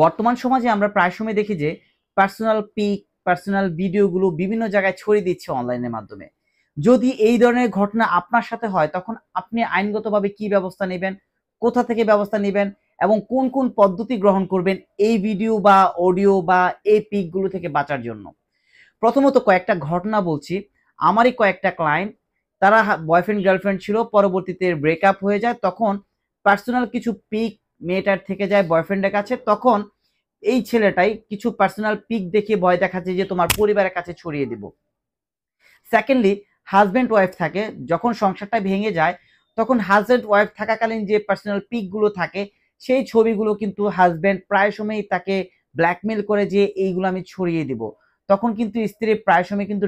বর্তমান সমাজে আমরা প্রায় সময় দেখি যে পার্সোনাল পিক, পার্সোনাল ভিডিওগুলো বিভিন্ন জায়গায় ছড়িয়ে দিচ্ছে অনলাইনের মাধ্যমে। যদি এই ধরনের ঘটনা আপনার সাথে হয় তখন আপনি আইনগতভাবে কি ব্যবস্থা নেবেন, কোথা থেকে ব্যবস্থা নেবেন এবং কোন কোন পদ্ধতি গ্রহণ করবেন এই ভিডিও বা অডিও বা এই পিকগুলো থেকে বাঁচার জন্য? প্রথমত কয়েকটা ঘটনা বলছি। আমারই কয়েকটা ক্লায়েন্ট, তারা বয়ফ্রেন্ড গার্লফ্রেন্ড ছিল, পরবর্তীতে ব্রেকআপ হয়ে যায়। তখন পার্সোনাল কিছু পিক মেয়েটার থেকে যায় বয়ফ্রেন্ডের কাছে। তখন এই ছেলেটাই কিছু পার্সোনাল পিক দেখিয়ে ভয় দেখাচ্ছে যে তোমার পরিবারের কাছে ছড়িয়ে দিব। সেকেন্ডলি, হাজব্যান্ড ওয়াইফ থাকে, যখন সংসারটা ভেঙে যায় তখন হাজব্যান্ড ওয়াইফ থাকাকালীন যে পার্সোনাল পিকগুলো থাকে সেই ছবিগুলো কিন্তু হাজব্যান্ড প্রায় সময়ই তাকে ব্ল্যাকমেল করে যে এইগুলো আমি ছড়িয়ে দিব। তখন কিন্তু স্ত্রী প্রায় সময় কিন্তু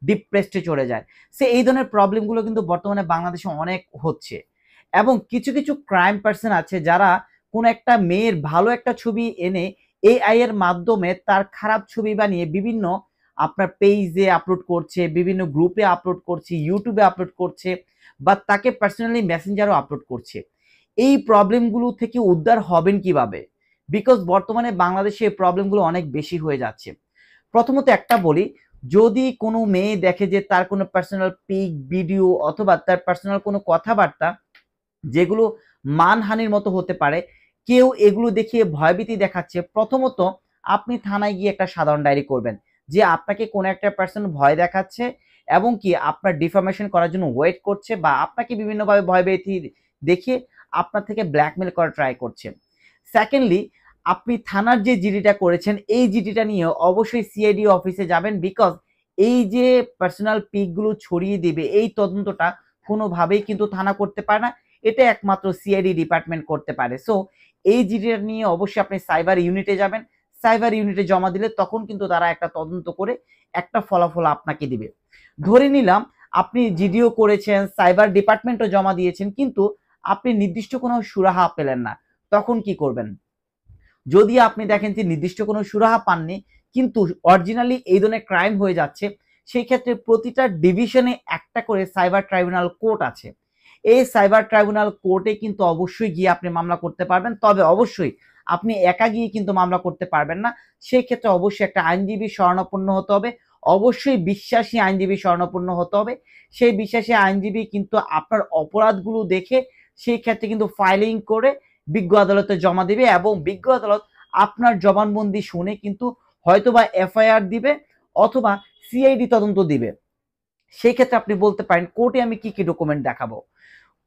ডিপ্রেসডে চলে যায়। সে এই ধরনের প্রবলেমগুলো কিন্তু বর্তমানে বাংলাদেশে অনেক হচ্ছে। এবং কিছু কিছু ক্রাইম পার্সন আছে যারা কোনো একটা মেয়ের ভালো একটা ছবি এনে এআই এর মাধ্যমে তার খারাপ ছবি বানিয়ে বিভিন্ন আপনার পেজে আপলোড করছে, বিভিন্ন গ্রুপে আপলোড করছে, ইউটিউবে আপলোড করছে বা তাকে পার্সোনালি মেসেঞ্জারও আপলোড করছে। এই প্রবলেমগুলো থেকে উদ্ধার হবেন কিভাবে? বিকজ বর্তমানে বাংলাদেশে এই প্রবলেমগুলো অনেক বেশি হয়ে যাচ্ছে। প্রথমত একটা বলি, যদি কোনো মেয়ে দেখে যে তার কোনো পার্সোনাল পিক, ভিডিও অথবা তার পার্সোনাল কোনো কথাবার্তা যেগুলো মানহানির মতো হতে পারে, কেউ এগুলো দেখিয়ে ভয়ভীতি দেখাচ্ছে, প্রথমত আপনি থানায় গিয়ে একটা সাধারণ ডায়েরি করবেন যে আপনাকে কোনো একটা পার্সন ভয় দেখাচ্ছে এবং কি আপনার ডিফামেশন করার জন্য ওয়েট করছে বা আপনাকে বিভিন্নভাবে ভয়ভীতি দেখিয়ে আপনার থেকে ব্ল্যাকমেল করা ট্রাই করছে। সেকেন্ডলি, আপনি থানার যে জিডিটা করেছেন এই জিডিটা নিয়ে অবশ্যই সিআইডি অফিসে যাবেন, বিকজ এই যে পার্সোনাল পিকগুলো ছড়িয়ে দিবে এই তদন্তটা কোনোভাবেই কিন্তু থানা করতে পারে না, এটা একমাত্র সিআইডি ডিপার্টমেন্ট করতে পারে। সো এই জিডিটা নিয়ে অবশ্যই আপনি সাইবার ইউনিটে যাবেন। সাইবার ইউনিটে জমা দিলে তখন কিন্তু তারা একটা তদন্ত করে একটা ফলাফল আপনাকে দিবে। ধরে নিলাম আপনি জিডিও করেছেন, সাইবার ডিপার্টমেন্টও জমা দিয়েছেন, কিন্তু আপনি নির্দিষ্ট কোনো সুরাহা পেলেন না, তখন কি করবেন? যদি আপনি দেখেন যে নির্দিষ্ট কোনো সুরাহা পাননি কিন্তু অরিজিনালি এই ধরনের ক্রাইম হয়ে যাচ্ছে, সেই ক্ষেত্রে প্রতিটা ডিভিশনে একটা করে সাইবার ট্রাইব্যুনাল কোর্ট আছে। এই সাইবার ট্রাইব্যুনাল কোর্টে কিন্তু অবশ্যই গিয়ে আপনি মামলা করতে পারবেন, তবে অবশ্যই আপনি একা গিয়ে কিন্তু মামলা করতে পারবেন না। সেই ক্ষেত্রে অবশ্যই একটা আইনজীবী শরণাপন্ন হতে হবে, অবশ্যই বিশ্বাসী আইনজীবী শরণাপন্ন হতে হবে। সেই বিশ্বাসী আইনজীবী কিন্তু আপনার অপরাধগুলো দেখে সেই ক্ষেত্রে কিন্তু ফাইলিং করে বিজ্ঞ আদালতে জমা দিবে এবং বিজ্ঞ আদালত আপনার জবানবন্দি শুনে কিন্তু হয়তোবা এফআইআর দিবে অথবা সিআইডি তদন্ত দিবে। সেই ক্ষেত্রে আপনি বলতে পারেন কোর্টে আমি কি কি ডকুমেন্ট দেখাবো।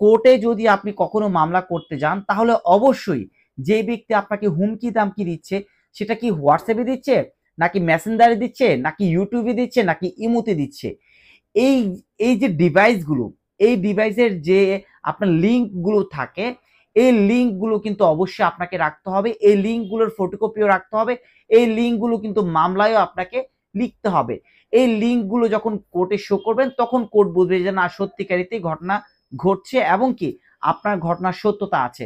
কোর্টে যদি আপনি কখনো মামলা করতে যান তাহলে অবশ্যই যে ব্যক্তি আপনাকে হুমকি দামকি দিচ্ছে সেটা কি হোয়াটসঅ্যাপে দিচ্ছে, নাকি মেসেঞ্জারে দিচ্ছে, নাকি ইউটিউবে দিচ্ছে, নাকি ইমোতে দিচ্ছে, এই এই যে ডিভাইসগুলো, এই ডিভাইসের যে আপনার লিঙ্কগুলো থাকে এই লিঙ্কগুলো কিন্তু অবশ্যই আপনাকে রাখতে হবে, এই লিঙ্কগুলোর ফটোকপিও রাখতে হবে, এই লিঙ্কগুলো কিন্তু মামলায়ও আপনাকে লিখতে হবে। এই লিঙ্কগুলো যখন কোর্টে শো করবেন তখন কোর্ট বুঝবে যে না সত্যিকারিতেই ঘটনা ঘটছে এবং কি আপনার ঘটনার সত্যতা আছে।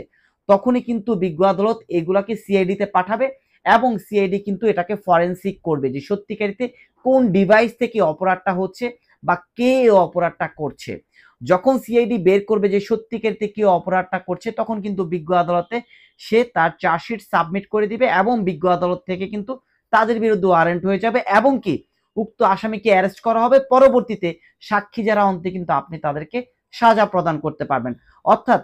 তখনই কিন্তু বিজ্ঞ আদালত এগুলাকে সিআইডিতে পাঠাবে এবং সিআইডি কিন্তু এটাকে ফরেনসিক করবে যে সত্যিকারিতে কোন ডিভাইস থেকে অপরাধটা হচ্ছে বা কে অপরাধটা করছে। যখন সিআইডি বের করবে যে সত্যিকারিতে কে অপরাধটা করছে তখন কিন্তু বিজ্ঞ আদালতে সে তার চার্জশিট সাবমিট করে দিবে এবং বিজ্ঞ আদালত থেকে কিন্তু তাদের বিরুদ্ধে ওয়ারেন্ট হয়ে যাবে এবং কি উক্ত আসামিকে অ্যারেস্ট করা হবে। পরবর্তীতে সাক্ষী যারা অন্তে কিন্তু আপনি তাদেরকে সাজা প্রদান করতে পারবেন। অর্থাৎ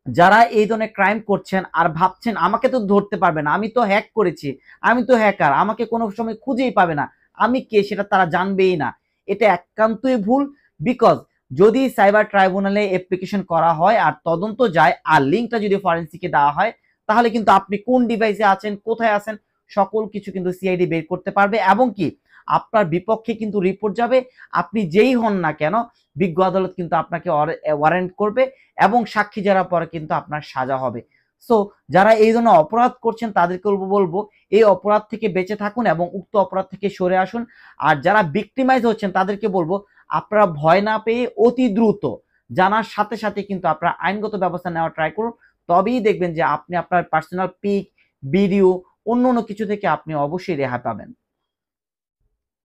যারা এই ধরনের ক্রাইম করছেন আর ভাবছেন আমাকে তো ধরতে পারবে না, আমি তো হ্যাক করেছি, আমি তো হ্যাকার, আমাকে কোনো সময় খুঁজেই পাবে না, আমি কে সেটা তারা জানবেই না, এটা একান্তই ভুল। বিকজ যদি সাইবার ট্রাইব্যুনালে অ্যাপ্লিকেশন করা হয় আর তদন্ত যায় আর লিঙ্কটা যদি ফরেন্সিকে দেওয়া হয় তাহলে কিন্তু আপনি কোন ডিভাইসে আছেন, কোথায় আছেন, সকল কিছু কিন্তু সিআইডি বের করতে পারবে এবং কি আপনার বিপক্ষে কিন্তু রিপোর্ট যাবে। আপনি যেই হন না কেন বিজ্ঞ আদালত কিন্তু আপনাকে ওয়ারেন্ট করবে এবং সাক্ষী যারা পরে কিন্তু আপনার সাজা হবে। সো যারা এই ধরনের অপরাধ করছেন তাদেরকে বলবো এই অপরাধ থেকে বেঁচে থাকুন এবং উক্ত অপরাধ থেকে সরে আসুন। আর যারা ভিক্টিমাইজ হচ্ছেন তাদেরকে বলবো আপনারা ভয় না পেয়ে অতি দ্রুত জানার সাথে সাথে কিন্তু আপনারা আইনগত ব্যবস্থা নেওয়া ট্রাই করুন। তবেই দেখবেন যে আপনি আপনার পার্সোনাল পিক, ভিডিও, অন্য কিছু থেকে আপনি অবশ্যই রেহাই পাবেন।